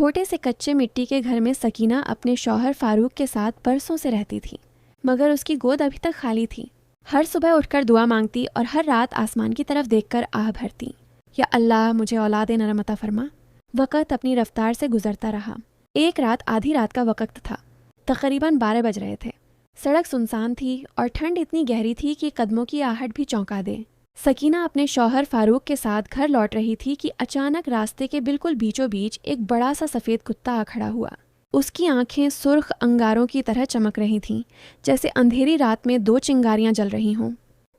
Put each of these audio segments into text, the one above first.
छोटे से कच्चे मिट्टी के घर में सकीना अपने शौहर फारूक के साथ बरसों से रहती थी, मगर उसकी गोद अभी तक खाली थी। हर सुबह उठकर दुआ मांगती और हर रात आसमान की तरफ देखकर आह भरती, या अल्लाह मुझे औलाद नरम अता फरमा। वक़्त अपनी रफ्तार से गुजरता रहा। एक रात आधी रात का वक़्त था, तकरीबन 12 बज रहे थे। सड़क सुनसान थी और ठंड इतनी गहरी थी कि कदमों की आहट भी चौंका दे। सकीना अपने शौहर फारूक के साथ घर लौट रही थी कि अचानक रास्ते के बिल्कुल बीचों बीच एक बड़ा सा सफ़ेद कुत्ता आ खड़ा हुआ। उसकी आंखें सुर्ख अंगारों की तरह चमक रही थीं, जैसे अंधेरी रात में 2 चिंगारियां जल रही हों।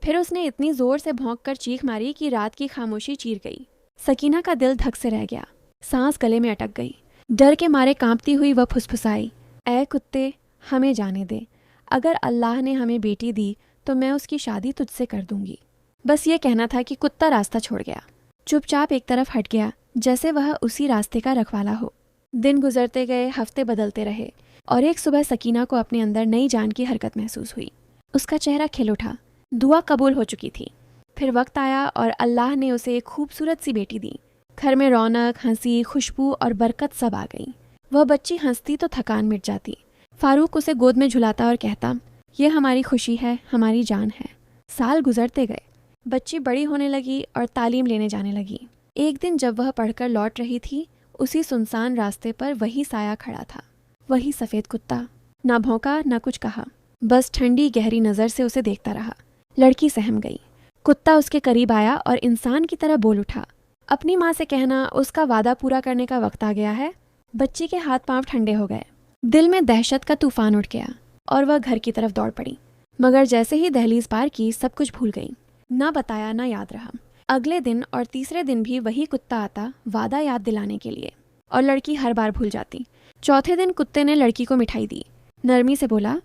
फिर उसने इतनी ज़ोर से भौंककर चीख मारी कि रात की खामोशी चीर गई। सकीना का दिल धक से रह गया, सांस गले में अटक गई। डर के मारे कांपती हुई वह फुसफुसाई, ऐ कुत्ते, हमें जाने दे। अगर अल्लाह ने हमें बेटी दी तो मैं उसकी शादी तुझसे कर दूंगी। बस ये कहना था कि कुत्ता रास्ता छोड़ गया, चुपचाप एक तरफ हट गया, जैसे वह उसी रास्ते का रखवाला हो। दिन गुजरते गए, हफ्ते बदलते रहे, और एक सुबह सकीना को अपने अंदर नई जान की हरकत महसूस हुई। उसका चेहरा खिल उठा, दुआ कबूल हो चुकी थी। फिर वक्त आया और अल्लाह ने उसे एक खूबसूरत सी बेटी दी। घर में रौनक, हंसी, खुशबू और बरकत सब आ गई। वह बच्ची हंसती तो थकान मिट जाती। फारूक उसे गोद में झुलाता और कहता, ये हमारी खुशी है, हमारी जान है। साल गुजरते गए, बच्ची बड़ी होने लगी और तालीम लेने जाने लगी। एक दिन जब वह पढ़कर लौट रही थी, उसी सुनसान रास्ते पर वही साया खड़ा था, वही सफ़ेद कुत्ता। ना भौंका, ना कुछ कहा, बस ठंडी गहरी नज़र से उसे देखता रहा। लड़की सहम गई। कुत्ता उसके करीब आया और इंसान की तरह बोल उठा, अपनी माँ से कहना उसका वादा पूरा करने का वक्त आ गया है। बच्ची के हाथ पांव ठंडे हो गए, दिल में दहशत का तूफान उठ गया और वह घर की तरफ दौड़ पड़ी। मगर जैसे ही दहलीज पार की, सब कुछ भूल गई। ना बताया, ना याद रहा। अगले दिन और तीसरे दिन भी वही कुत्ता आता, वादा याद दिलाने के लिए, और लड़की हर बार भूल जाती। चौथे दिन कुत्ते ने लड़की को मिठाई दी, नरमी से बोला,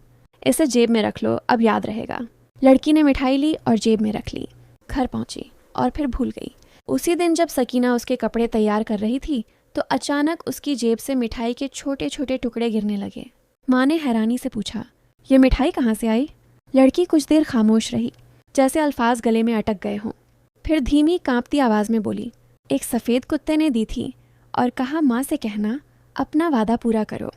इसे जेब में रख लो, अब याद रहेगा। लड़की ने मिठाई ली और जेब में रख ली। घर पहुंची और फिर भूल गई। उसी दिन जब सकीना उसके कपड़े तैयार कर रही थी तो अचानक उसकी जेब से मिठाई के छोटे छोटे टुकड़े गिरने लगे। माँ ने हैरानी से पूछा, ये मिठाई कहाँ से आई? लड़की कुछ देर खामोश रही, जैसे अल्फाज गले में अटक गए हों। फिर धीमी कांपती आवाज़ में बोली, एक सफ़ेद कुत्ते ने दी थी और कहा माँ से कहना अपना वादा पूरा करो।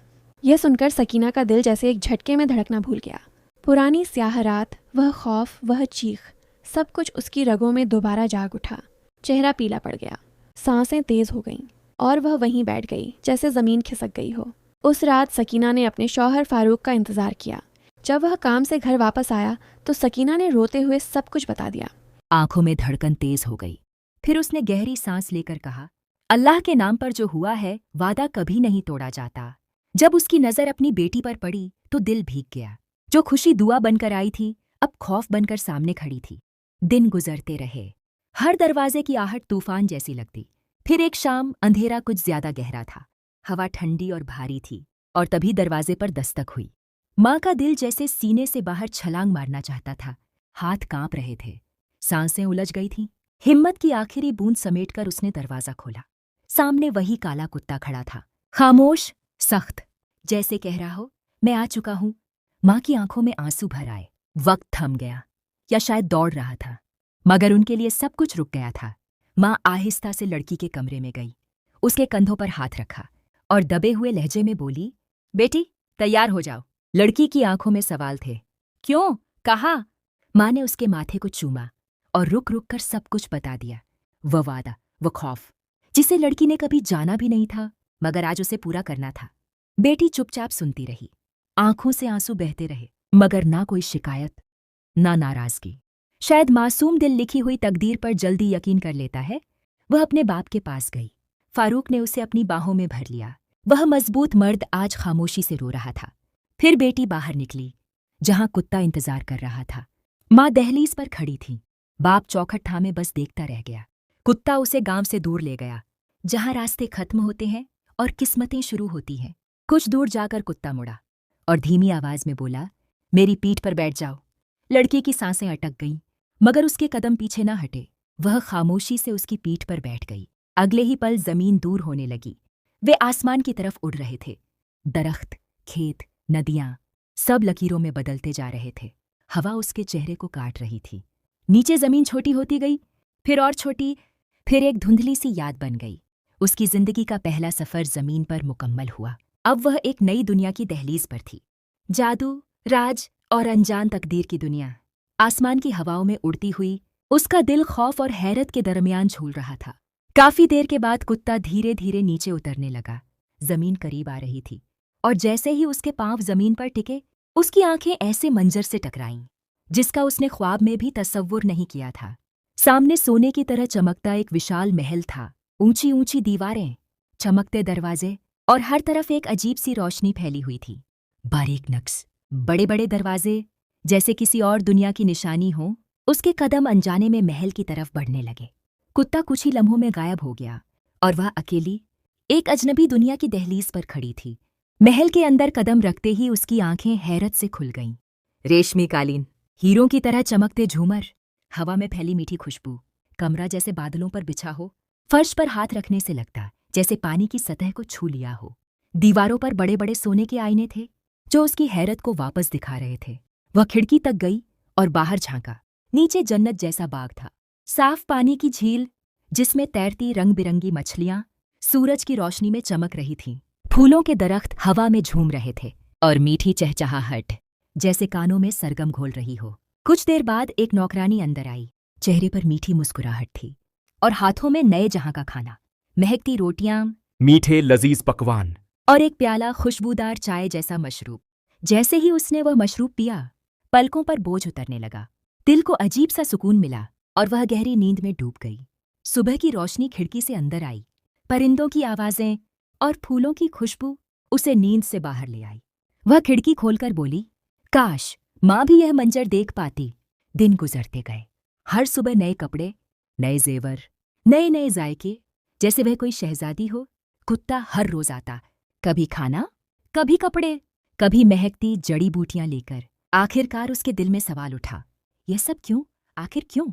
यह सुनकर सकीना का दिल जैसे एक झटके में धड़कना भूल गया। पुरानी स्याह रात, वह खौफ, वह चीख, सब कुछ उसकी रगों में दोबारा जाग उठा। चेहरा पीला पड़ गया, सांसें तेज हो गईं और वह वहीं बैठ गई जैसे ज़मीन खिसक गई हो। उस रात सकीना ने अपने शौहर फारूक का इंतज़ार किया। जब वह काम से घर वापस आया तो सकीना ने रोते हुए सब कुछ बता दिया। आंखों में धड़कन तेज हो गई। फिर उसने गहरी सांस लेकर कहा, अल्लाह के नाम पर जो हुआ है वादा कभी नहीं तोड़ा जाता। जब उसकी नज़र अपनी बेटी पर पड़ी तो दिल भीग गया। जो खुशी दुआ बनकर आई थी अब खौफ बनकर सामने खड़ी थी। दिन गुजरते रहे, हर दरवाजे की आहट तूफान जैसी लगती। फिर एक शाम अंधेरा कुछ ज्यादा गहरा था, हवा ठंडी और भारी थी, और तभी दरवाजे पर दस्तक हुई। माँ का दिल जैसे सीने से बाहर छलांग मारना चाहता था। हाथ कांप रहे थे, सांसें उलझ गई थीं। हिम्मत की आखिरी बूंद समेटकर उसने दरवाजा खोला। सामने वही काला कुत्ता खड़ा था, खामोश, सख्त, जैसे कह रहा हो मैं आ चुका हूं। माँ की आंखों में आंसू भर आए। वक्त थम गया, या शायद दौड़ रहा था, मगर उनके लिए सब कुछ रुक गया था। माँ आहिस्ता से लड़की के कमरे में गई, उसके कंधों पर हाथ रखा और दबे हुए लहजे में बोली, बेटी तैयार हो जाओ। लड़की की आंखों में सवाल थे। क्यों? कहा? माँ ने उसके माथे को चूमा और रुक रुक कर सब कुछ बता दिया। वह वादा, वह खौफ, जिसे लड़की ने कभी जाना भी नहीं था, मगर आज उसे पूरा करना था। बेटी चुपचाप सुनती रही, आंखों से आंसू बहते रहे, मगर ना कोई शिकायत, ना नाराजगी। शायद मासूम दिल लिखी हुई तकदीर पर जल्दी यकीन कर लेता है। वह अपने बाप के पास गई। फारूक ने उसे अपनी बाहों में भर लिया। वह मजबूत मर्द आज खामोशी से रो रहा था। फिर बेटी बाहर निकली, जहां कुत्ता इंतजार कर रहा था। माँ दहलीज पर खड़ी थी। बाप चौखट थामे बस देखता रह गया। कुत्ता उसे गांव से दूर ले गया, जहां रास्ते खत्म होते हैं और किस्मतें शुरू होती हैं। कुछ दूर जाकर कुत्ता मुड़ा और धीमी आवाज में बोला, मेरी पीठ पर बैठ जाओ। लड़की की सांसें अटक गईं, मगर उसके कदम पीछे न हटे। वह खामोशी से उसकी पीठ पर बैठ गई। अगले ही पल जमीन दूर होने लगी। वे आसमान की तरफ उड़ रहे थे। दरख्त, खेत, नदियां, सब लकीरों में बदलते जा रहे थे। हवा उसके चेहरे को काट रही थी। नीचे जमीन छोटी होती गई, फिर और छोटी, फिर एक धुंधली सी याद बन गई। उसकी जिंदगी का पहला सफर जमीन पर मुकम्मल हुआ। अब वह एक नई दुनिया की दहलीज पर थी। जादू, राज और अनजान तकदीर की दुनिया। आसमान की हवाओं में उड़ती हुई उसका दिल खौफ और हैरत के दरमियान झूल रहा था। काफी देर के बाद कुत्ता धीरे धीरे नीचे उतरने लगा। जमीन करीब आ रही थी और जैसे ही उसके पांव जमीन पर टिके, उसकी आंखें ऐसे मंजर से टकराईं जिसका उसने ख्वाब में भी तसव्वुर नहीं किया था। सामने सोने की तरह चमकता एक विशाल महल था। ऊंची ऊंची दीवारें, चमकते दरवाजे और हर तरफ एक अजीब सी रोशनी फैली हुई थी। बारीक नक्श, बड़े बड़े दरवाजे, जैसे किसी और दुनिया की निशानी हो। उसके कदम अनजाने में महल की तरफ बढ़ने लगे। कुत्ता कुछ ही लम्हों में गायब हो गया और वह अकेली एक अजनबी दुनिया की दहलीज पर खड़ी थी। महल के अंदर कदम रखते ही उसकी आंखें हैरत से खुल गईं। रेशमी कालीन, हीरों की तरह चमकते झूमर, हवा में फैली मीठी खुशबू। कमरा जैसे बादलों पर बिछा हो। फर्श पर हाथ रखने से लगता जैसे पानी की सतह को छू लिया हो। दीवारों पर बड़े बड़े सोने के आईने थे जो उसकी हैरत को वापस दिखा रहे थे। वह खिड़की तक गई और बाहर झांका। नीचे जन्नत जैसा बाग था। साफ पानी की झील जिसमें तैरती रंग बिरंगी मछलियां सूरज की रोशनी में चमक रही थीं। फूलों के दरख्त हवा में झूम रहे थे और मीठी चहचहाहट जैसे कानों में सरगम घोल रही हो। कुछ देर बाद एक नौकरानी अंदर आई। चेहरे पर मीठी मुस्कुराहट थी और हाथों में नए जहां का खाना, महकती रोटियां, मीठे लजीज पकवान और एक प्याला खुशबूदार चाय जैसा मशरूब। जैसे ही उसने वह मशरूब पिया, पलकों पर बोझ उतरने लगा। दिल को अजीब सा सुकून मिला और वह गहरी नींद में डूब गई। सुबह की रोशनी खिड़की से अंदर आई। परिंदों की आवाजें और फूलों की खुशबू उसे नींद से बाहर ले आई। वह खिड़की खोलकर बोली, काश माँ भी यह मंजर देख पाती। दिन गुजरते गए। हर सुबह नए कपड़े, नए जेवर, नए नए जायके, जैसे वह कोई शहजादी हो। कुत्ता हर रोज आता, कभी खाना, कभी कपड़े, कभी महकती जड़ी बूटियां लेकर। आखिरकार उसके दिल में सवाल उठा, यह सब क्यों? आखिर क्यों?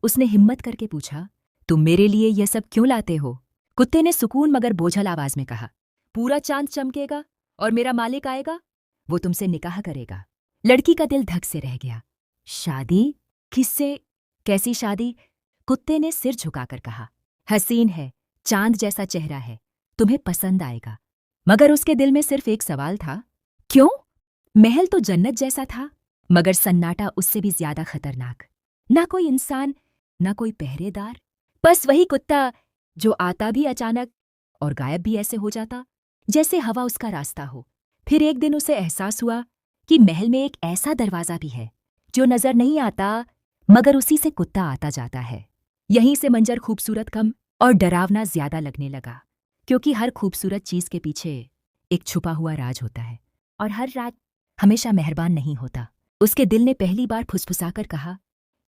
उसने हिम्मत करके पूछा, तुम मेरे लिए यह सब क्यों लाते हो? कुत्ते ने सुकून मगर बोझल आवाज में कहा, पूरा चांद चमकेगा और मेरा मालिक आएगा, वो तुमसे निकाह करेगा। लड़की का दिल धक से रह गया। शादी? किससे? कैसी शादी? कुत्ते ने सिर झुकाकर कहा, हसीन है, चांद जैसा चेहरा है, तुम्हें पसंद आएगा। मगर उसके दिल में सिर्फ एक सवाल था, क्यों? महल तो जन्नत जैसा था, मगर सन्नाटा उससे भी ज्यादा खतरनाक। ना कोई इंसान, ना कोई पहरेदार, बस वही कुत्ता जो आता भी अचानक और गायब भी ऐसे हो जाता जैसे हवा उसका रास्ता हो। फिर एक दिन उसे एहसास हुआ कि महल में एक ऐसा दरवाज़ा भी है जो नजर नहीं आता, मगर उसी से कुत्ता आता जाता है। यहीं से मंजर खूबसूरत कम और डरावना ज्यादा लगने लगा, क्योंकि हर खूबसूरत चीज के पीछे एक छुपा हुआ राज होता है और हर राज हमेशा मेहरबान नहीं होता। उसके दिल ने पहली बार फुसफुसाकर कहा,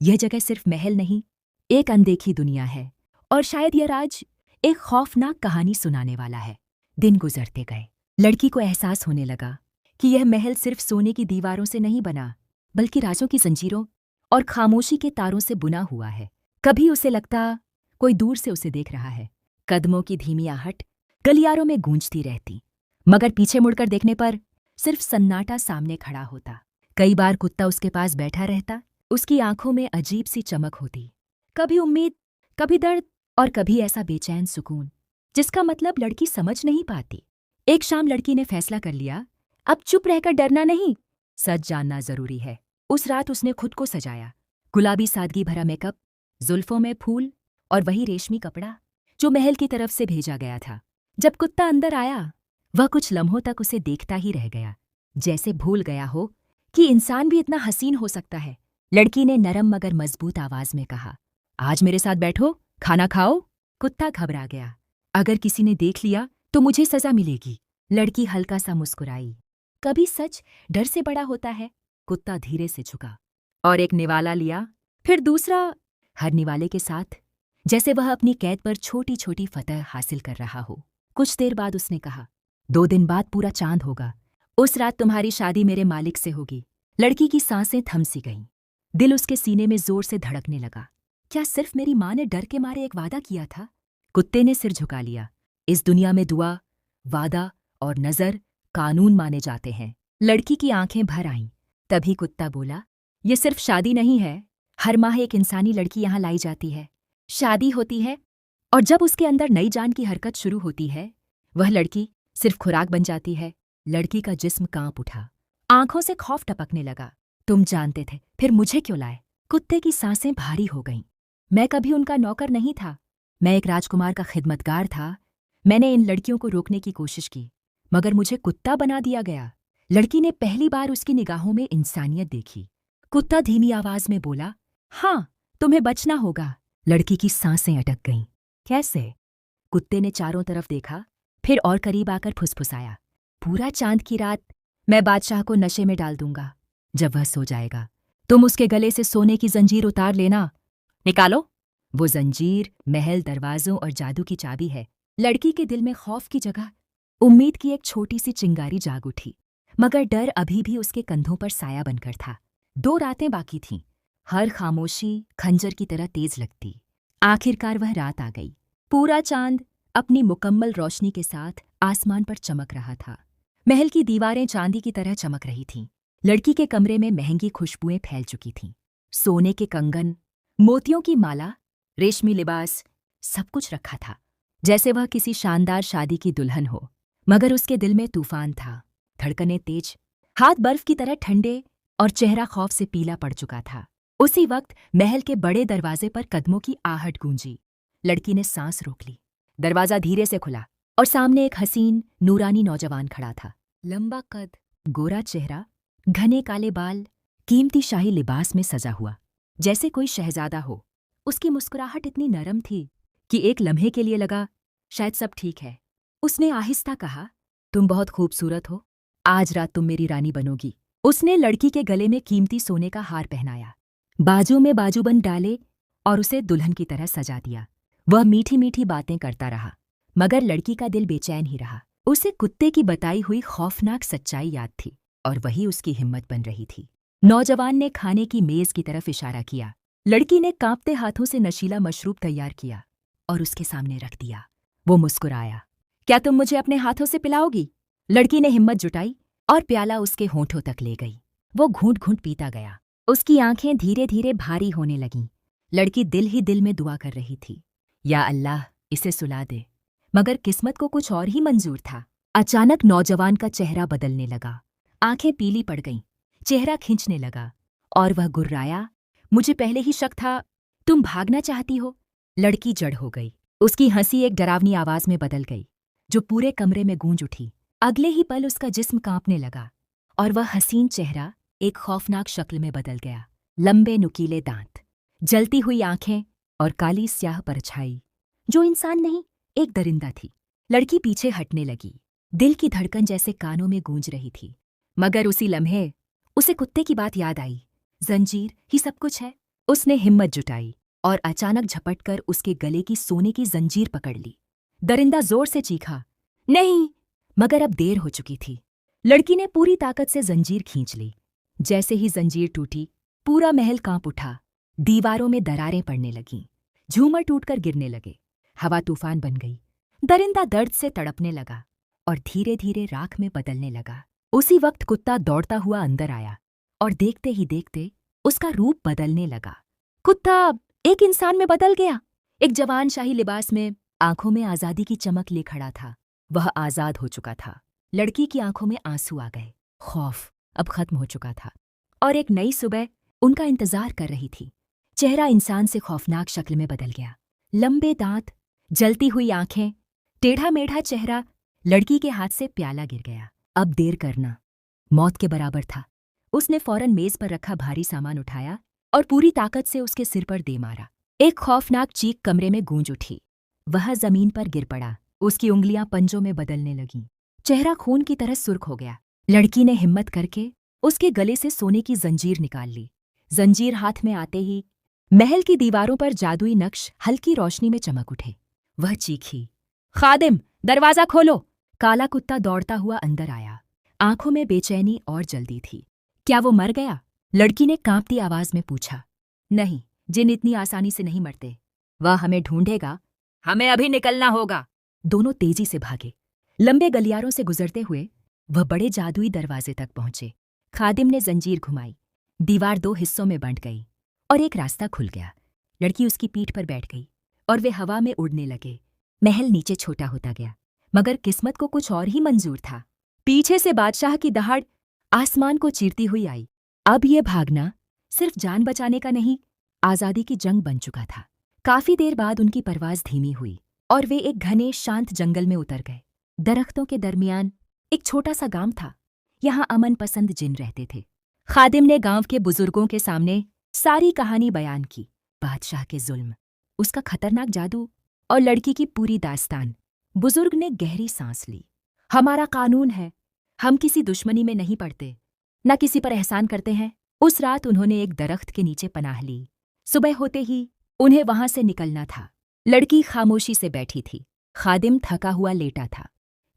यह जगह सिर्फ महल नहीं, एक अनदेखी दुनिया है और शायद यह राज एक खौफनाक कहानी सुनाने वाला है। दिन गुजरते गए। लड़की को एहसास होने लगा कि यह महल सिर्फ सोने की दीवारों से नहीं बना, बल्कि राजों की जंजीरों और खामोशी के तारों से बुना हुआ है। कभी उसे लगता कोई दूर से उसे देख रहा है। कदमों की धीमी आहट गलियारों में गूंजती रहती, मगर पीछे मुड़कर देखने पर सिर्फ सन्नाटा सामने खड़ा होता। कई बार कुत्ता उसके पास बैठा रहता। उसकी आंखों में अजीब सी चमक होती, कभी उम्मीद, कभी दर्द और कभी ऐसा बेचैन सुकून जिसका मतलब लड़की समझ नहीं पाती। एक शाम लड़की ने फैसला कर लिया, अब चुप रहकर डरना नहीं, सच जानना जरूरी है। उस रात उसने खुद को सजाया। गुलाबी सादगी भरा मेकअप, जुल्फों में फूल और वही रेशमी कपड़ा जो महल की तरफ से भेजा गया था। जब कुत्ता अंदर आया, वह कुछ लम्हों तक उसे देखता ही रह गया, जैसे भूल गया हो कि इंसान भी इतना हसीन हो सकता है। लड़की ने नरम मगर मजबूत आवाज में कहा, आज मेरे साथ बैठो, खाना खाओ। कुत्ता घबरा गया, अगर किसी ने देख लिया तो मुझे सजा मिलेगी। लड़की हल्का सा मुस्कुराई, कभी सच डर से बड़ा होता है। कुत्ता धीरे से झुका और एक निवाला लिया, फिर दूसरा। हर निवाले के साथ जैसे वह अपनी कैद पर छोटी छोटी फतह हासिल कर रहा हो। कुछ देर बाद उसने कहा, 2 दिन बाद पूरा चांद होगा, उस रात तुम्हारी शादी मेरे मालिक से होगी। लड़की की सांसें थम सी गईं। दिल उसके सीने में जोर से धड़कने लगा। क्या सिर्फ मेरी माँ ने डर के मारे एक वादा किया था? कुत्ते ने सिर झुका लिया। इस दुनिया में दुआ, वादा और नजर कानून माने जाते हैं। लड़की की आंखें भर आईं। तभी कुत्ता बोला, ये सिर्फ शादी नहीं है, हर माह एक इंसानी लड़की यहाँ लाई जाती है। शादी होती है और जब उसके अंदर नई जान की हरकत शुरू होती है, वह लड़की सिर्फ खुराक बन जाती है। लड़की का जिस्म कांप उठा, आंखों से खौफ टपकने लगा। तुम जानते थे, फिर मुझे क्यों लाए? कुत्ते की सांसें भारी हो गईं। मैं कभी उनका नौकर नहीं था, मैं एक राजकुमार का खिदमतगार था। मैंने इन लड़कियों को रोकने की कोशिश की, मगर मुझे कुत्ता बना दिया गया। लड़की ने पहली बार उसकी निगाहों में इंसानियत देखी। कुत्ता धीमी आवाज में बोला, हाँ, तुम्हें बचना होगा। लड़की की सांसें अटक गईं। कैसे? कुत्ते ने चारों तरफ देखा, फिर और करीब आकर फुसफुसाया, पूरा चांद की रात मैं बादशाह को नशे में डाल दूंगा। जब वह सो जाएगा, तुम उसके गले से सोने की जंजीर उतार लेना। निकालो। वो जंजीर महल, दरवाजों और जादू की चाबी है। लड़की के दिल में खौफ की जगह उम्मीद की एक छोटी सी चिंगारी जाग उठी, मगर डर अभी भी उसके कंधों पर साया बनकर था। 2 रातें बाकी थीं। हर खामोशी खंजर की तरह तेज लगती। आखिरकार वह रात आ गई। पूरा चांद अपनी मुकम्मल रोशनी के साथ आसमान पर चमक रहा था। महल की दीवारें चांदी की तरह चमक रही थीं। लड़की के कमरे में महंगी खुशबुएं फैल चुकी थीं। सोने के कंगन, मोतियों की माला, रेशमी लिबास, सब कुछ रखा था, जैसे वह किसी शानदार शादी की दुल्हन हो। मगर उसके दिल में तूफान था। धड़कनें तेज, हाथ बर्फ की तरह ठंडे और चेहरा खौफ से पीला पड़ चुका था। उसी वक्त महल के बड़े दरवाजे पर कदमों की आहट गूंजी। लड़की ने सांस रोक ली। दरवाजा धीरे से खुला और सामने एक हसीन, नूरानी नौजवान खड़ा था। लंबा कद, गोरा चेहरा, घने काले बाल, कीमती शाही लिबास में सजा हुआ, जैसे कोई शहजादा हो। उसकी मुस्कुराहट इतनी नरम थी कि एक लम्हे के लिए लगा शायद सब ठीक है। उसने आहिस्ता कहा, तुम बहुत खूबसूरत हो, आज रात तुम मेरी रानी बनोगी। उसने लड़की के गले में कीमती सोने का हार पहनाया, बाजू में बाजूबंद डाले और उसे दुल्हन की तरह सजा दिया। वह मीठी मीठी बातें करता रहा, मगर लड़की का दिल बेचैन ही रहा। उसे कुत्ते की बताई हुई खौफनाक सच्चाई याद थी और वही उसकी हिम्मत बन रही थी। नौजवान ने खाने की मेज की तरफ इशारा किया। लड़की ने कांपते हाथों से नशीला मशरूब तैयार किया और उसके सामने रख दिया। वो मुस्कुराया, क्या तुम मुझे अपने हाथों से पिलाओगी? लड़की ने हिम्मत जुटाई और प्याला उसके होंठों तक ले गई। वो घूंट घूंट पीता गया। उसकी आंखें धीरे धीरे भारी होने लगीं। लड़की दिल ही दिल में दुआ कर रही थी, या अल्लाह, इसे सुला दे। मगर किस्मत को कुछ और ही मंजूर था। अचानक नौजवान का चेहरा बदलने लगा। आंखें पीली पड़ गईं, चेहरा खींचने लगा और वह गुर्राया, मुझे पहले ही शक था, तुम भागना चाहती हो। लड़की जड़ हो गई। उसकी हंसी एक डरावनी आवाज में बदल गई, जो पूरे कमरे में गूंज उठी। अगले ही पल उसका जिस्म कांपने लगा और वह हसीन चेहरा एक खौफनाक शक्ल में बदल गया। लंबे नुकीले दांत, जलती हुई आंखें और काली स्याह परछाई, जो इंसान नहीं, एक दरिंदा थी। लड़की पीछे हटने लगी। दिल की धड़कन जैसे कानों में गूंज रही थी। मगर उसी लम्हे उसे कुत्ते की बात याद आई। जंजीर ही सब कुछ है। उसने हिम्मत जुटाई और अचानक झपटकर उसके गले की सोने की जंजीर पकड़ ली। दरिंदा जोर से चीखा, नहीं! मगर अब देर हो चुकी थी। लड़की ने पूरी ताकत से जंजीर खींच ली। जैसे ही जंजीर टूटी, पूरा महल कांप उठा। दीवारों में दरारें पड़ने लगीं, झूमर टूटकर गिरने लगे, हवा तूफान बन गई। दरिंदा दर्द से तड़पने लगा और धीरे धीरे राख में बदलने लगा। उसी वक्त कुत्ता दौड़ता हुआ अंदर आया और देखते ही देखते उसका रूप बदलने लगा। कुत्ता एक इंसान में बदल गया। एक जवान शाही लिबास में, आंखों में आजादी की चमक ले खड़ा था। वह आजाद हो चुका था। लड़की की आंखों में आंसू आ गए। खौफ अब खत्म हो चुका था और एक नई सुबह उनका इंतजार कर रही थी। चेहरा इंसान से खौफनाक शक्ल में बदल गया। लंबे दांत, जलती हुई आंखें, टेढ़ा मेढ़ा चेहरा। लड़की के हाथ से प्याला गिर गया। अब देर करना मौत के बराबर था। उसने फौरन मेज पर रखा भारी सामान उठाया और पूरी ताकत से उसके सिर पर दे मारा। एक खौफनाक चीख कमरे में गूंज उठी। वह जमीन पर गिर पड़ा। उसकी उंगलियां पंजों में बदलने लगीं। चेहरा खून की तरह सुर्ख हो गया। लड़की ने हिम्मत करके उसके गले से सोने की जंजीर निकाल ली। जंजीर हाथ में आते ही महल की दीवारों पर जादुई नक्श हल्की रोशनी में चमक उठे। वह चीखी, खादिम, दरवाजा खोलो। काला कुत्ता दौड़ता हुआ अंदर आया। आंखों में बेचैनी और जल्दी थी। क्या वो मर गया? लड़की ने कांपती आवाज में पूछा। नहीं, जिन इतनी आसानी से नहीं मरते। वह हमें ढूंढेगा। हमें अभी निकलना होगा। दोनों तेजी से भागे। लंबे गलियारों से गुजरते हुए वह बड़े जादुई दरवाजे तक पहुंचे। खादिम ने जंजीर घुमाई। दीवार 2 हिस्सों में बंट गई और एक रास्ता खुल गया। लड़की उसकी पीठ पर बैठ गई और वे हवा में उड़ने लगे। महल नीचे छोटा होता गया, मगर किस्मत को कुछ और ही मंजूर था। पीछे से बादशाह की दहाड़ आसमान को चीरती हुई आई। अब ये भागना सिर्फ जान बचाने का नहीं, आजादी की जंग बन चुका था। काफी देर बाद उनकी परवाज धीमी हुई और वे एक घने शांत जंगल में उतर गए। दरख्तों के दरमियान एक छोटा सा गांव था। यहाँ अमन पसंद जिन रहते थे। खादिम ने गांव के बुजुर्गों के सामने सारी कहानी बयान की। बादशाह के जुल्म, उसका खतरनाक जादू और लड़की की पूरी दास्तान। बुजुर्ग ने गहरी सांस ली। हमारा कानून है, हम किसी दुश्मनी में नहीं पड़ते, न किसी पर एहसान करते हैं। उस रात उन्होंने एक दरख्त के नीचे पनाह ली। सुबह होते ही उन्हें वहां से निकलना था। लड़की खामोशी से बैठी थी। खादिम थका हुआ लेटा था,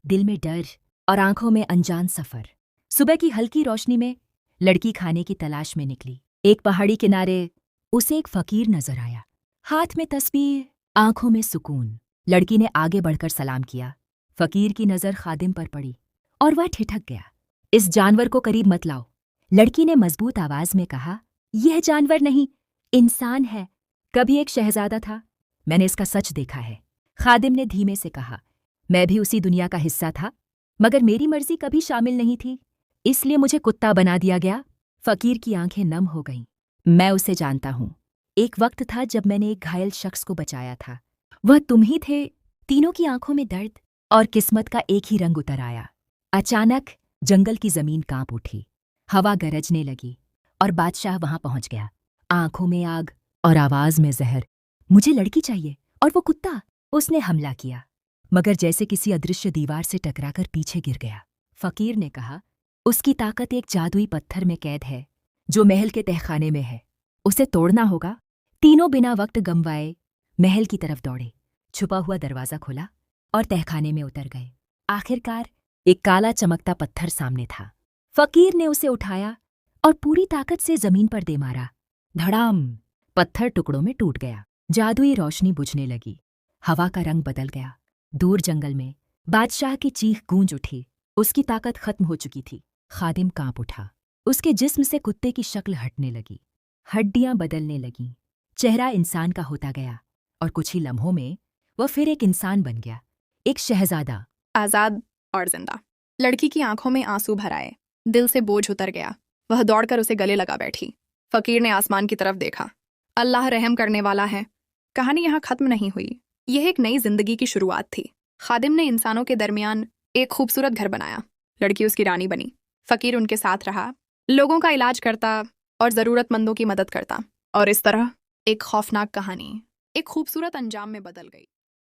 दिल में डर और आंखों में अनजान सफर। सुबह की हल्की रोशनी में लड़की खाने की तलाश में निकली। एक पहाड़ी किनारे उसे एक फकीर नजर आया, हाथ में तस्बीह, आंखों में सुकून। लड़की ने आगे बढ़कर सलाम किया। फकीर की नजर खादिम पर पड़ी और वह ठिठक गया। इस जानवर को करीब मत लाओ, लड़की ने मजबूत आवाज में कहा। यह जानवर नहीं, इंसान है। कभी एक शहजादा था, मैंने इसका सच देखा है। खादिम ने धीमे से कहा। मैं भी उसी दुनिया का हिस्सा था, मगर मेरी मर्जी कभी शामिल नहीं थी, इसलिए मुझे कुत्ता बना दिया गया। फकीर की आंखें नम हो गईं। मैं उसे जानता हूं। एक वक्त था जब मैंने एक घायल शख्स को बचाया था। वह तुम ही थे। तीनों की आंखों में दर्द और किस्मत का एक ही रंग उतर आया। अचानक जंगल की जमीन कांप उठी, हवा गरजने लगी और बादशाह वहां पहुंच गया। आंखों में आग और आवाज में जहर। मुझे लड़की चाहिए और वो कुत्ता। उसने हमला किया, मगर जैसे किसी अदृश्य दीवार से टकराकर पीछे गिर गया। फकीर ने कहा, उसकी ताकत एक जादुई पत्थर में कैद है जो महल के तहखाने में है, उसे तोड़ना होगा। तीनों बिना वक्त गंवाए महल की तरफ दौड़े। छुपा हुआ दरवाजा खोला और तहखाने में उतर गए। आखिरकार एक काला चमकता पत्थर सामने था। फकीर ने उसे उठाया और पूरी ताकत से जमीन पर दे मारा। धड़ाम! पत्थर टुकड़ों में टूट गया। जादुई रोशनी बुझने लगी। हवा का रंग बदल गया। दूर जंगल में बादशाह की चीख गूंज उठी। उसकी ताकत खत्म हो चुकी थी। खादिम कांप उठा। उसके जिस्म से कुत्ते की शक्ल हटने लगी, हड्डियां बदलने लगीं, चेहरा इंसान का होता गया और कुछ ही लम्हों में वह फिर एक इंसान बन गया, एक शहजादा, आजाद और जिंदा। लड़की की आंखों में आंसू भर आए, दिल से बोझ उतर गया। वह दौड़कर उसे गले लगा बैठी। फकीर ने आसमान की तरफ देखा। अल्लाह रहम करने वाला है। कहानी यहाँ खत्म नहीं हुई, यह एक नई जिंदगी की शुरुआत थी। खादिम ने इंसानों के दरमियान एक खूबसूरत घर बनाया। लड़की उसकी रानी बनी। फकीर उनके साथ रहा, लोगों का इलाज करता और ज़रूरतमंदों की मदद करता। और इस तरह एक खौफनाक कहानी एक खूबसूरत अंजाम में बदल गई।